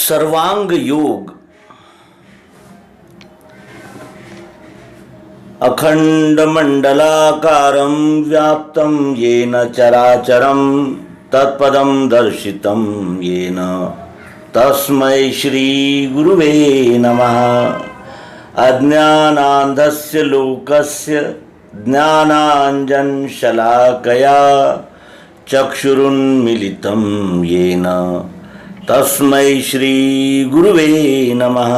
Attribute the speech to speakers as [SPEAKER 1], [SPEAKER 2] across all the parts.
[SPEAKER 1] सर्वांग योग अखंड मंडलाकारं व्याप्तं येन चराचरं तत्पदं दर्शितं येन तस्मै श्री गुरुवे नमः। अज्ञानान्धस्य लोकस्य ज्ञानाञ्जन शलाकया चक्षुरुन्मीलितं येन तस्मै श्री गुरुवे नमः।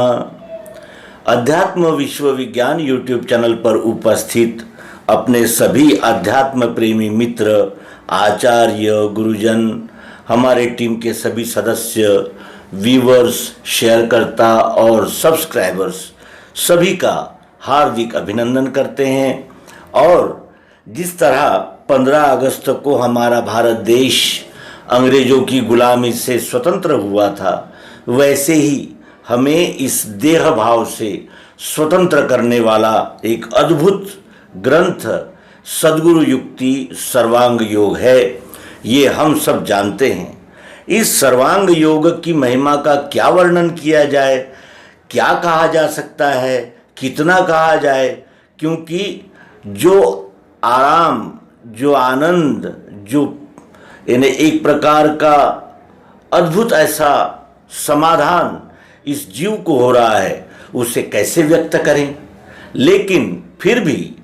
[SPEAKER 1] अध्यात्म विश्व विज्ञान यूट्यूब चैनल पर उपस्थित अपने सभी अध्यात्म प्रेमी मित्र, आचार्य, गुरुजन, हमारे टीम के सभी सदस्य, व्यूवर्स, शेयरकर्ता और सब्सक्राइबर्स सभी का हार्दिक अभिनंदन करते हैं। और जिस तरह 15 अगस्त को हमारा भारत देश अंग्रेजों की गुलामी से स्वतंत्र हुआ था, वैसे ही हमें इस देह भाव से स्वतंत्र करने वाला एक अद्भुत ग्रंथ सद्गुरु युक्ति सर्वांग योग है, ये हम सब जानते हैं। इस सर्वांग योग की महिमा का क्या वर्णन किया जाए, क्या कहा जा सकता है, कितना कहा जाए, क्योंकि जो आराम, जो आनंद, जो यानी एक प्रकार का अद्भुत ऐसा समाधान इस जीव को हो रहा है, उसे कैसे व्यक्त करें। लेकिन फिर भी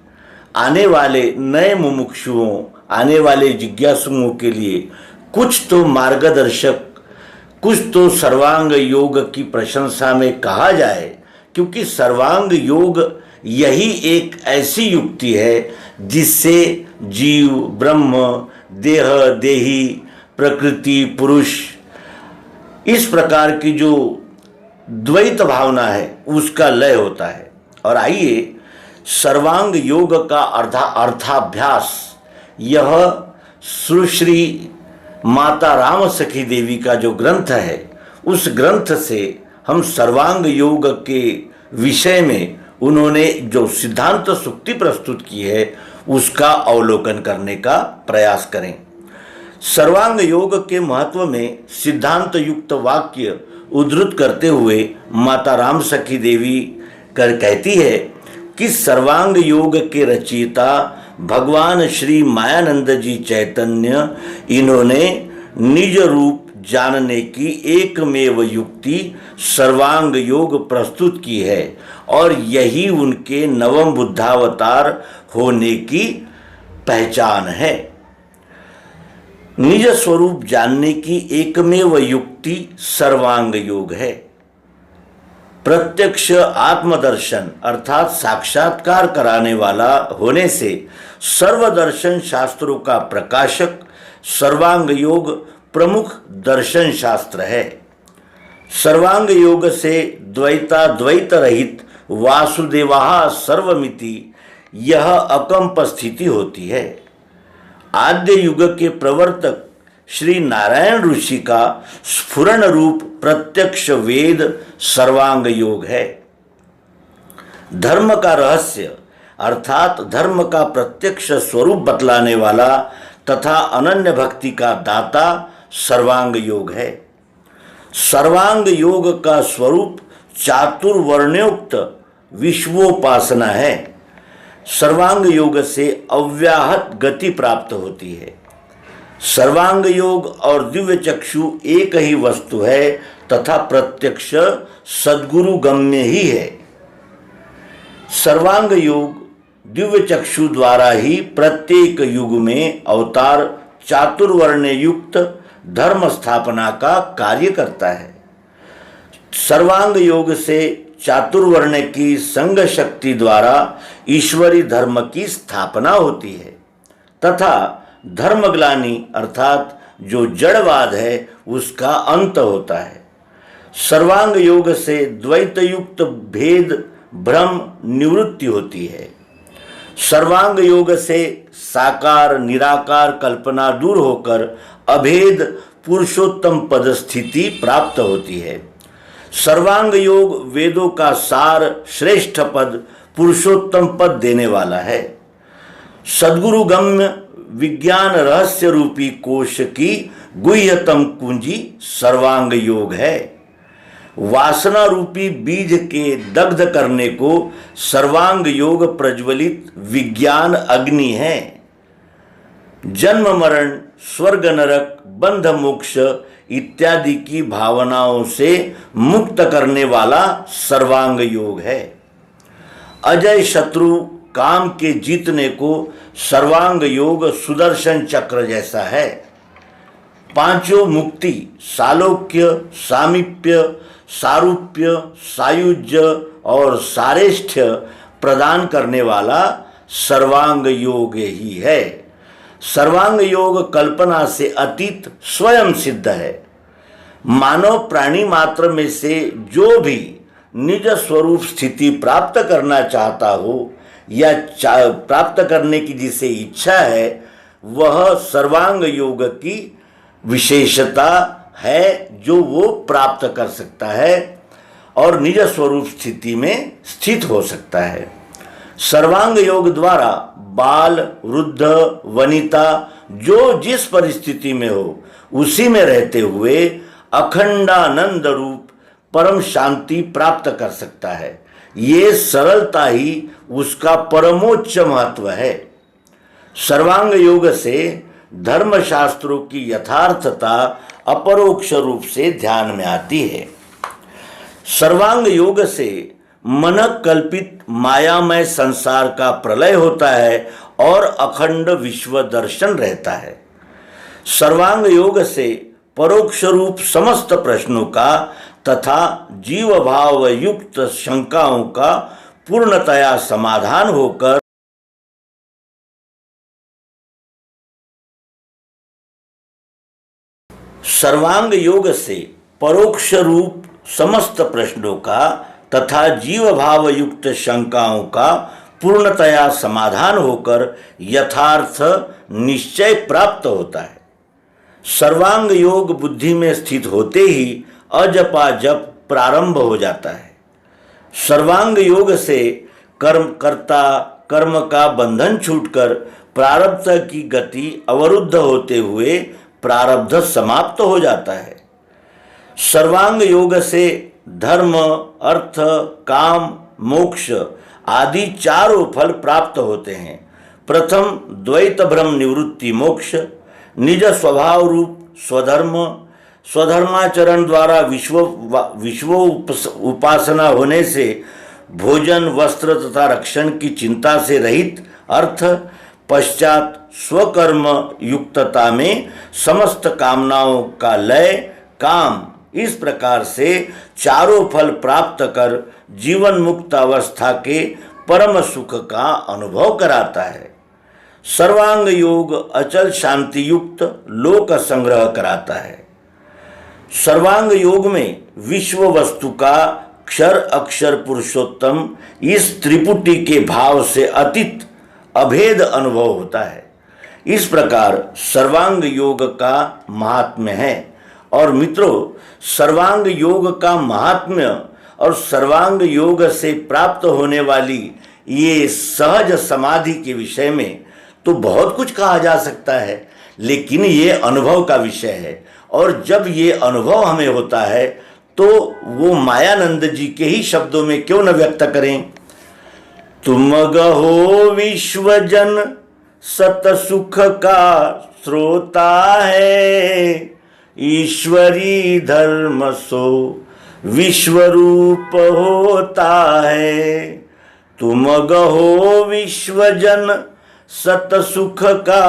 [SPEAKER 1] आने वाले नए मुमुक्षुओं, आने वाले जिज्ञासुओं के लिए कुछ तो मार्गदर्शक, कुछ तो सर्वांग योग की प्रशंसा में कहा जाए, क्योंकि सर्वांग योग यही एक ऐसी युक्ति है जिससे जीव, ब्रह्म, देह, देही, प्रकृति, पुरुष, इस प्रकार की जो द्वैत भावना है उसका लय होता है। और आइए सर्वांग योग का अर्थाभ्यास, यह सुश्री माता राम सखी देवी का जो ग्रंथ है, उस ग्रंथ से हम सर्वांग योग के विषय में उन्होंने जो सिद्धांत सूक्ति प्रस्तुत की है उसका अवलोकन करने का प्रयास करें। सर्वांग योग के महत्व में सिद्धांत युक्त वाक्य उद्धृत करते हुए माता राम सखी देवी कहती है कि सर्वांग योग के रचयिता भगवान श्री मायानंद जी चैतन्य, इन्होंने निज रूप जानने की एकमेव युक्ति सर्वांग योग प्रस्तुत की है और यही उनके नवम बुद्धावतार होने की पहचान है। निज स्वरूप जानने की एकमेव युक्ति सर्वांग योग है। प्रत्यक्ष आत्मदर्शन अर्थात साक्षात्कार कराने वाला होने से सर्वदर्शन शास्त्रों का प्रकाशक सर्वांग योग प्रमुख दर्शन शास्त्र है। सर्वांग योग से द्वैत रहित वासुदेवा सर्वमिति यह अकंप स्थिति होती है। आद्य युग के प्रवर्तक श्री नारायण ऋषि का स्फुरण रूप प्रत्यक्ष वेद सर्वांग योग है। धर्म का रहस्य अर्थात धर्म का प्रत्यक्ष स्वरूप बतलाने वाला तथा अनन्य भक्ति का दाता सर्वांग योग है। सर्वांग योग का स्वरूप चातुर्वर्ण्योक्त विश्वोपासना है। सर्वांग योग से अव्याहत गति प्राप्त होती है। सर्वांग योग और दिव्य चक्षु एक ही वस्तु है तथा प्रत्यक्ष सद्गुरु गम्य ही है। सर्वांग योग दिव्य चक्षु द्वारा ही प्रत्येक युग में अवतार चातुर्वर्ण युक्त धर्म स्थापना का कार्य करता है। सर्वांग योग से चातुर्वर्ण की संग शक्ति द्वारा ईश्वरी धर्म की स्थापना होती है तथा धर्मग्लानि अर्थात जो जड़वाद है उसका अंत होता है। सर्वांग योग से द्वैत युक्त भेद भ्रम निवृत्ति होती है। सर्वांग योग से साकार निराकार कल्पना दूर होकर अभेद पुरुषोत्तम पद स्थिति प्राप्त होती है। सर्वांग योग वेदों का सार श्रेष्ठ पद पुरुषोत्तम पद देने वाला है। सद्गुरु गम्य विज्ञान रहस्य रूपी कोश की गुह्यतम कुंजी सर्वांग योग है। वासना रूपी बीज के दग्ध करने को सर्वांग योग प्रज्वलित विज्ञान अग्नि है। जन्म मरण, स्वर्ग नरक, बंध मोक्ष इत्यादि की भावनाओं से मुक्त करने वाला सर्वांग योग है। अजय शत्रु काम के जीतने को सर्वांग योग सुदर्शन चक्र जैसा है। पांचों मुक्ति सालोक्य, सामीप्य, सारूप्य, सायुज्य और सारेष्ठ्य प्रदान करने वाला सर्वांग योग ही है। सर्वांग योग कल्पना से अतीत स्वयं सिद्ध है। मानव प्राणी मात्र में से जो भी निज स्वरूप स्थिति प्राप्त करना चाहता हो या प्राप्त करने की जिसे इच्छा है, वह सर्वांग योग की विशेषता है जो वो प्राप्त कर सकता है और निज स्वरूप स्थिति में स्थित हो सकता है। सर्वांग योग द्वारा बाल, वृद्ध, वनिता जो जिस परिस्थिति में हो उसी में रहते हुए अखंडानंद रूप परम शांति प्राप्त कर सकता है। ये सरलता ही उसका परमोच्च महत्व है। सर्वांग योग से धर्मशास्त्रों की यथार्थता अपरोक्ष रूप से ध्यान में आती है। सर्वांग योग से मन कल्पित मायामय संसार का प्रलय होता है और अखंड विश्व दर्शन रहता है। सर्वांग योग से परोक्ष रूप समस्त प्रश्नों का तथा जीव भाव युक्त शंकाओं का पूर्णतया समाधान होकर सर्वांग योग से परोक्ष रूप समस्त प्रश्नों का तथा जीव भाव युक्त शंकाओं का पूर्णतया समाधान होकर यथार्थ निश्चय प्राप्त होता है। सर्वांग योग बुद्धि में स्थित होते ही अजपा जप प्रारंभ हो जाता है। सर्वांग योग से कर्ता कर्म का बंधन छूटकर प्रारब्ध की गति अवरुद्ध होते हुए प्रारब्ध समाप्त हो जाता है। सर्वांग योग से धर्म, अर्थ, काम, मोक्ष आदि चारों फल प्राप्त होते हैं। प्रथम द्वैत भ्रम निवृत्ति मोक्ष, निज स्वभाव रूप स्वधर्म, स्वधर्माचरण द्वारा विश्व उपासना होने से भोजन, वस्त्र तथा रक्षण की चिंता से रहित अर्थ, पश्चात स्वकर्म युक्तता में समस्त कामनाओं का लय काम, इस प्रकार से चारों फल प्राप्त कर जीवन मुक्त अवस्था के परम सुख का अनुभव कराता है। सर्वांग योग अचल शांति युक्त लोक संग्रह कराता है। सर्वांग योग में विश्व वस्तु का क्षर अक्षर पुरुषोत्तम इस त्रिपुटी के भाव से अतीत अभेद अनुभव होता है। इस प्रकार सर्वांग योग का महात्म्य है। और मित्रों, सर्वांग योग का महात्म्य और सर्वांग योग से प्राप्त होने वाली ये सहज समाधि के विषय में तो बहुत कुछ कहा जा सकता है, लेकिन ये अनुभव का विषय है। और जब ये अनुभव हमें होता है तो वो मायानंद जी के ही शब्दों में क्यों न व्यक्त करें। तुम गहो विश्वजन सत सुख का श्रोता है, ईश्वरी धर्म सो विश्वरूप होता है। तुम गहो विश्वजन सत सुख का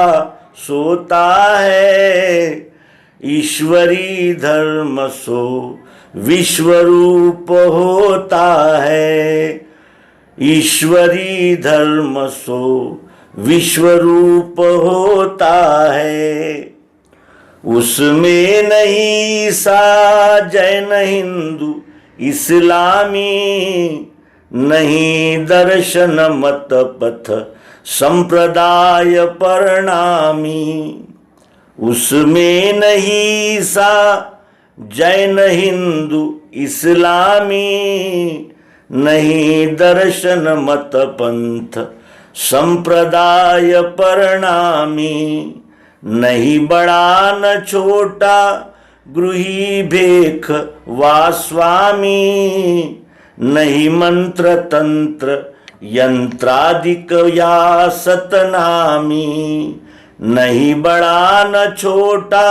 [SPEAKER 1] सोता है, ईश्वरी धर्म सो विश्वरूप होता है। ईश्वरी धर्म सो विश्वरूप होता है। उसमें नहीं सा जैन हिंदू इस्लामी, नहीं दर्शन मत पथ संप्रदाय परिणामी। उसमें नहीं सा जैन हिंदू इस्लामी, नहीं दर्शन मत पंथ संप्रदाय परिणामी। नहीं बड़ा न छोटा गृही भेख वा स्वामी, नहीं मंत्र तंत्र यंत्रादिक या सतनामी, नहीं बड़ा न छोटा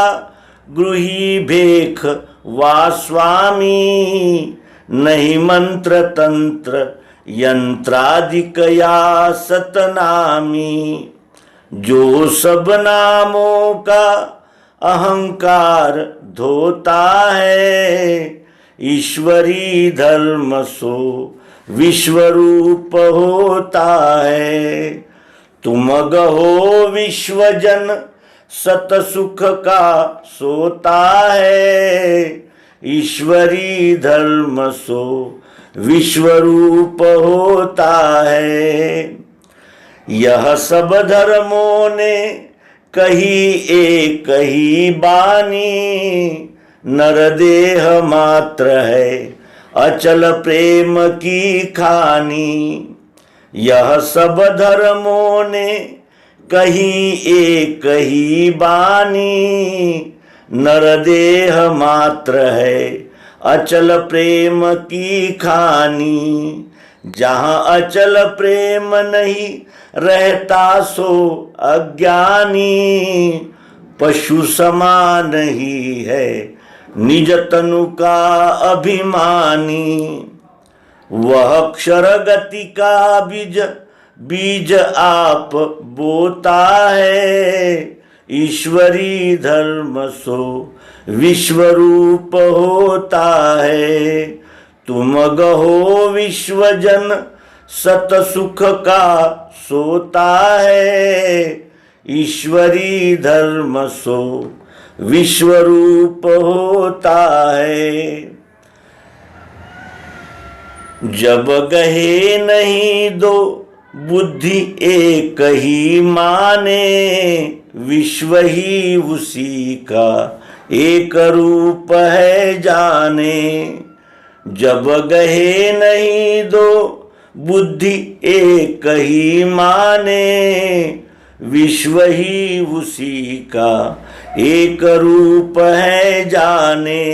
[SPEAKER 1] गृही भेख वा स्वामी, नहीं मंत्र तंत्र यंत्रादिक या सतनामी, जो सब नामों का अहंकार धोता है, ईश्वरी धर्म सो विश्वरूप होता है। तुम गहो विश्वजन सत सुख का सोता है, ईश्वरी धर्म सो विश्वरूप होता है। यह सब धर्मों ने कही एक ही बानी, नरदेह मात्र है अचल प्रेम की खानी। यह सब धर्मों ने कही एक ही बानी, नरदेह मात्र है अचल प्रेम की खानी। जहाँ अचल प्रेम नहीं रहता सो अज्ञानी, पशु समान ही है निज तनु का अभिमानी। वह अक्षर गति का बीज आप बोता है, ईश्वरी धर्म सो विश्वरूप होता है। तुम गहो विश्वजन सत सुख का सोता है, ईश्वरी धर्म सो विश्वरूप होता है। जब गहे नहीं दो बुद्धि एक ही माने, विश्व ही उसी का एक रूप है जाने। जब गहे नहीं दो बुद्धि एक ही माने, विश्व ही उसी का एक रूप है जाने।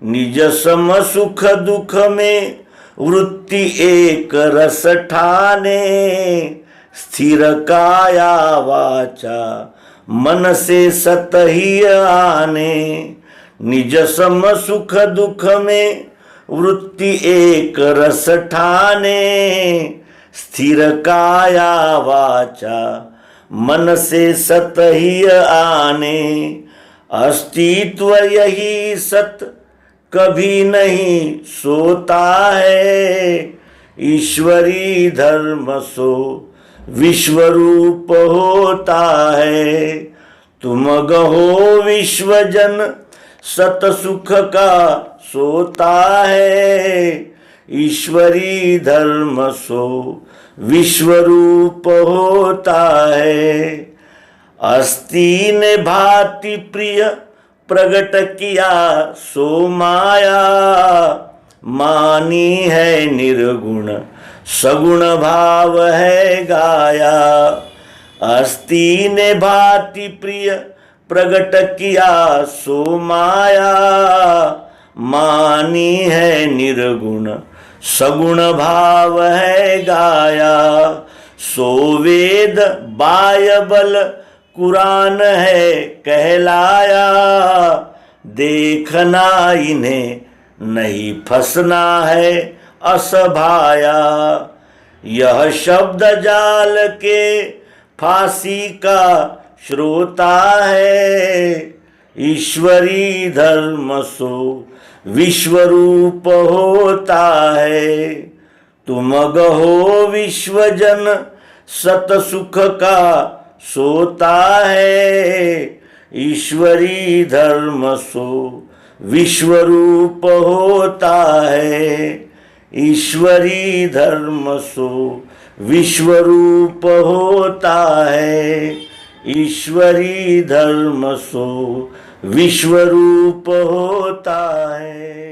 [SPEAKER 1] निज सम सुख दुख में वृत्ति एक रस ठाने, स्थिर काया वाचा मन से सत ही आने। निज सम सुख दुख में वृत्ति एक रस ठाने, स्थिर काया वाचा मन से सत ही आने। अस्तित्व यही सत कभी नहीं सोता है, ईश्वरी धर्म सो विश्वरूप होता है। तुम गहो विश्वजन सत सुख का सोता है, ईश्वरी धर्म सो विश्वरूप होता है। अस्ति ने भांति प्रिय प्रगट किया सो माया, मानी है निर्गुण सगुण भाव है गाया। अस्ति ने भांति प्रिय प्रगट किया सो माया, मानी है निर्गुण सगुण भाव है गाया। सो वेद बायबल कुरान है कहलाया, देखना इन्हें नहीं फंसना है असभाया। यह शब्द जाल के फांसी का श्रोता है, ईश्वरी धर्म सो विश्वरूप होता है। तुम गहो विश्वजन सत सुख का सोता है, ईश्वरी धर्म सो विश्वरूप होता है। ईश्वरी धर्म सो विश्वरूप होता है, ईश्वरी धर्म सो विश्वरूप होता है।